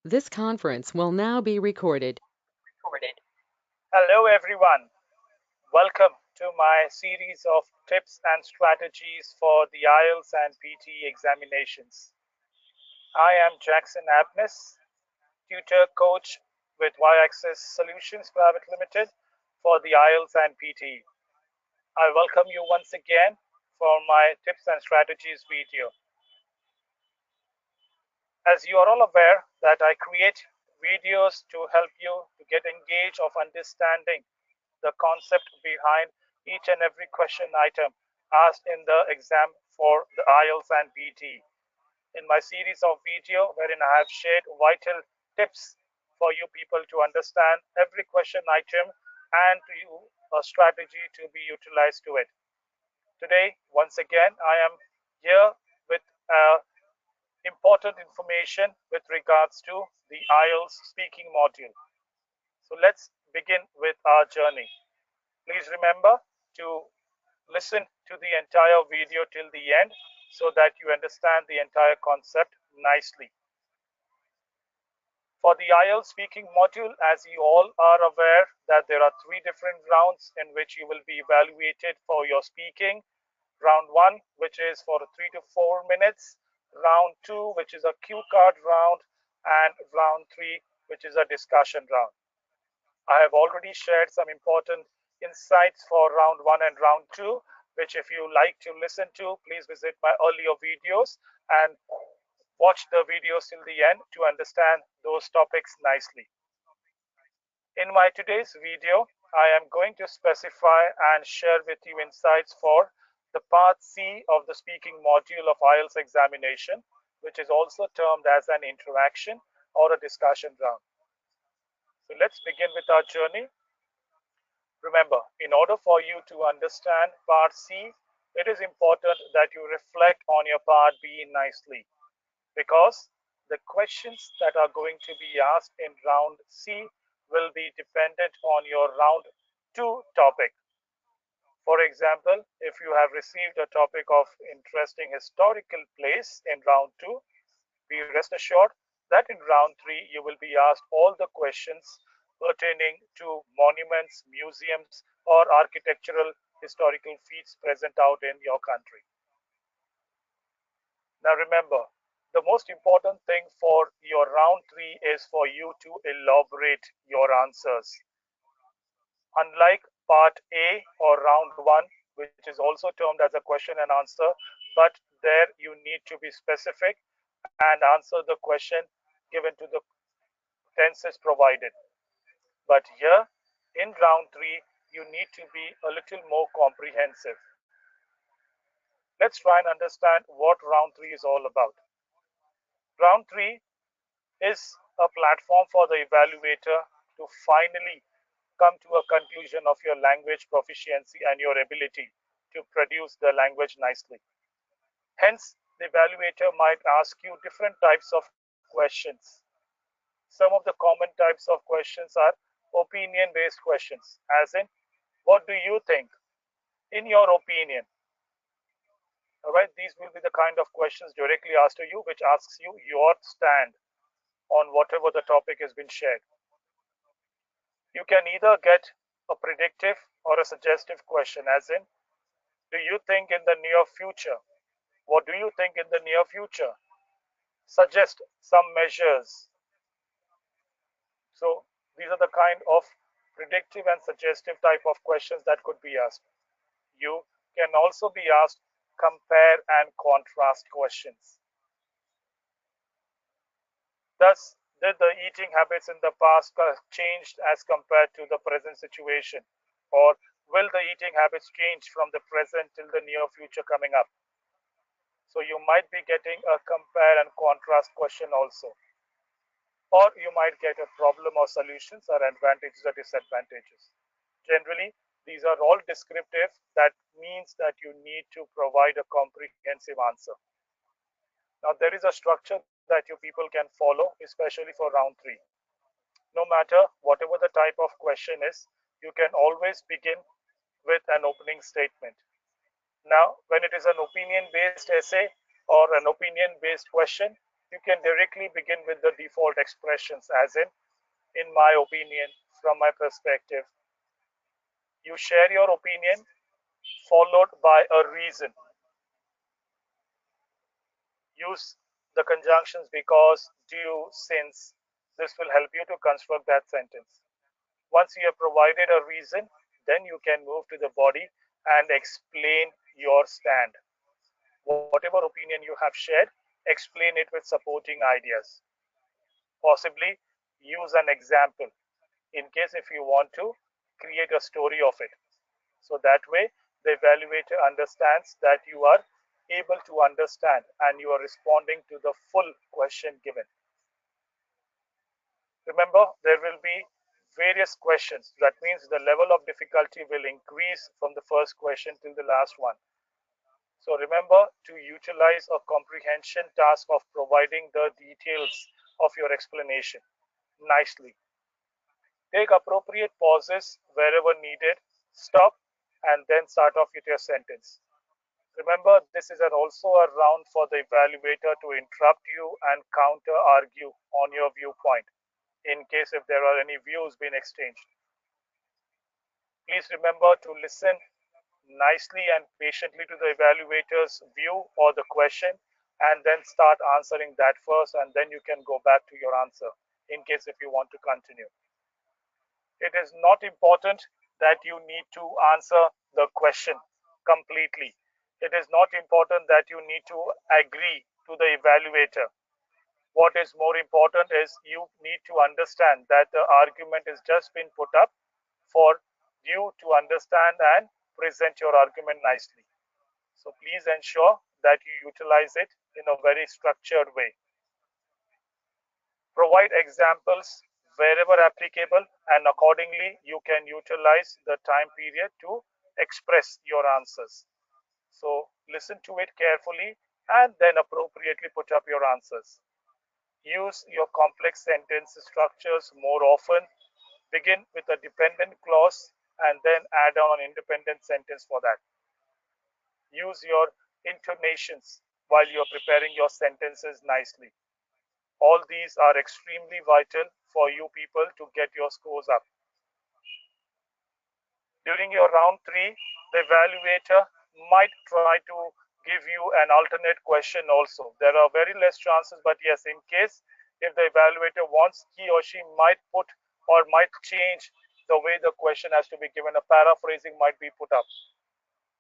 This conference will now be recorded. Hello, everyone. Welcome to my series of tips and strategies for the IELTS and PT examinations. I am Jackson Abnis, tutor coach with Y-Axis Solutions Private Limited for the IELTS and PT. I welcome you once again for my tips and strategies video. As you are all aware that I create videos to help you to get engaged of understanding the concept behind each and every question item asked in the exam for the IELTS and PT. In my series of video wherein I have shared vital tips for you people to understand every question item and to you a strategy to be utilized to it. Today, once again, I am here with important information with regards to the IELTS speaking module. So let's begin with our journey. Please remember to listen to the entire video till the end so that you understand the entire concept nicely. For the IELTS speaking module, as you all are aware that there are 3 different rounds in which you will be evaluated for your speaking. Round 1, which is for 3 to 4 minutes. Round 2, which is a cue card round. And round 3, which is a discussion round. I have already shared some important insights for round 1 and round 2, which if you like to listen to, please visit my earlier videos and watch the videos till the end to understand those topics nicely. In my today's video, I am going to specify and share with you insights for the part C of the speaking module of IELTS examination, which is also termed as an interaction or a discussion round. So let's begin with our journey. Remember, in order for you to understand part C, it is important that you reflect on your part B nicely, because the questions that are going to be asked in round C will be dependent on your round 2 topic. For example, if you have received a topic of interesting historical place in round 2, be rest assured that in round 3 you will be asked all the questions pertaining to monuments, museums, or architectural historical feats present out in your country. Now remember, the most important thing for your round 3 is for you to elaborate your answers. Unlike part A or round 1, which is also termed as a question and answer, but there you need to be specific and answer the question given to the tenses provided. But here in round 3, you need to be a little more comprehensive. Let's try and understand what round 3 is all about. Round 3 is a platform for the evaluator to finally come to a conclusion of your language proficiency and your ability to produce the language nicely. Hence, the evaluator might ask you different types of questions. Some of the common types of questions are opinion-based questions, as in, what do you think? In your opinion. All right, these will be the kind of questions directly asked to you, which asks you your stand on whatever the topic has been shared. You can either get a predictive or a suggestive question, as in, do you think in the near future? What do you think in the near future? Suggest some measures. So these are the kind of predictive and suggestive type of questions that could be asked. You can also be asked compare and contrast questions. Thus, did the eating habits in the past changed as compared to the present situation? Or will the eating habits change from the present till the near future coming up? So you might be getting a compare and contrast question also. Or you might get a problem or solutions or advantages or disadvantages. Generally, these are all descriptive. That means that you need to provide a comprehensive answer. Now, there is a structure that you people can follow, especially for round 3. No matter whatever the type of question is, you can always begin with an opening statement. Now, when it is an opinion-based essay or an opinion-based question, You can directly begin with the default expressions, as in my opinion, from my perspective. You share your opinion followed by a reason. Use the conjunctions because, due, since. This will help you to construct that sentence. Once you have provided a reason, then you can move to the body and explain your stand. Whatever opinion you have shared, explain it with supporting ideas. Possibly use an example in case if you want to create a story of it. So that way, the evaluator understands that you are able to understand and you are responding to the full question given. Remember, there will be various questions. That means the level of difficulty will increase from the first question till the last one. So remember to utilize a comprehension task of providing the details of your explanation nicely. Take appropriate pauses wherever needed, stop, and then start off with your sentence. Remember, this is also a round for the evaluator to interrupt you and counter argue on your viewpoint in case if there are any views being exchanged. Please remember to listen nicely and patiently to the evaluator's view or the question and then start answering that first, and then you can go back to your answer in case if you want to continue. It is not important that you need to answer the question completely. It is not important that you need to agree to the evaluator. What is more important is you need to understand that the argument is just been put up for you to understand and present your argument nicely. So please ensure that you utilize it in a very structured way. Provide examples wherever applicable, and accordingly you can utilize the time period to express your answers. So listen to it carefully and then appropriately put up your answers. Use your complex sentence structures more often. Begin with a dependent clause and then add on an independent sentence for that. Use your intonations while you're preparing your sentences nicely. All these are extremely vital for you people to get your scores up. During your round 3, the evaluator might try to give you an alternate question also. There are very less chances, but yes, in case if the evaluator wants, he or she might put or might change the way the question has to be given. A paraphrasing might be put up.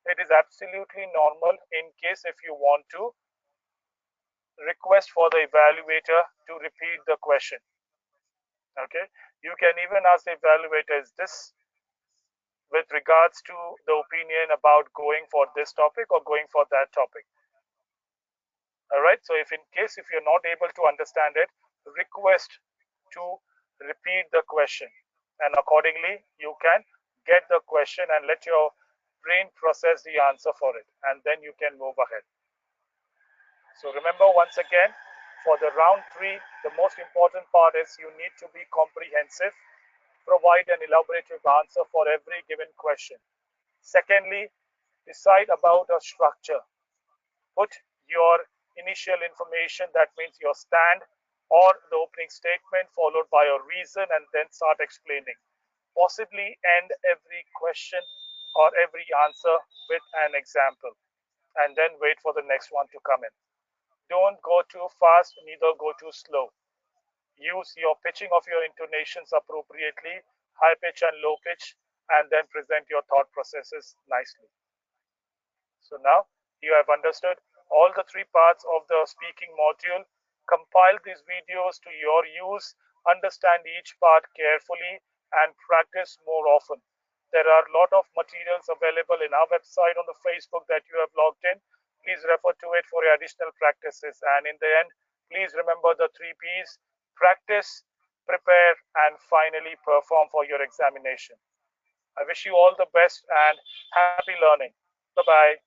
It is absolutely normal in case if you want to request for the evaluator to repeat the question. Okay, you can even ask the evaluator, is this with regards to the opinion about going for this topic or going for that topic? All right, so if in case if you're not able to understand it, request to repeat the question, and accordingly you can get the question and let your brain process the answer for it, and then you can move ahead. So remember, once again, for the round 3, the most important part is you need to be comprehensive, provide an elaborative answer for every given question. Secondly, decide about a structure. Put your initial information, that means your stand or the opening statement, followed by a reason, and then start explaining. Possibly end every question or every answer with an example, and then wait for the next one to come in. Don't go too fast, neither go too slow. Use your pitching of your intonations appropriately, high pitch and low pitch, and then present your thought processes nicely. So now you have understood all the 3 parts of the speaking module. Compile these videos to your use, understand each part carefully, and practice more often. There are a lot of materials available in our website on the Facebook that you have logged in. Please refer to it for your additional practices. And in the end, please remember the 3 P's: practice, prepare, and finally perform for your examination. I wish you all the best and happy learning. Bye-bye.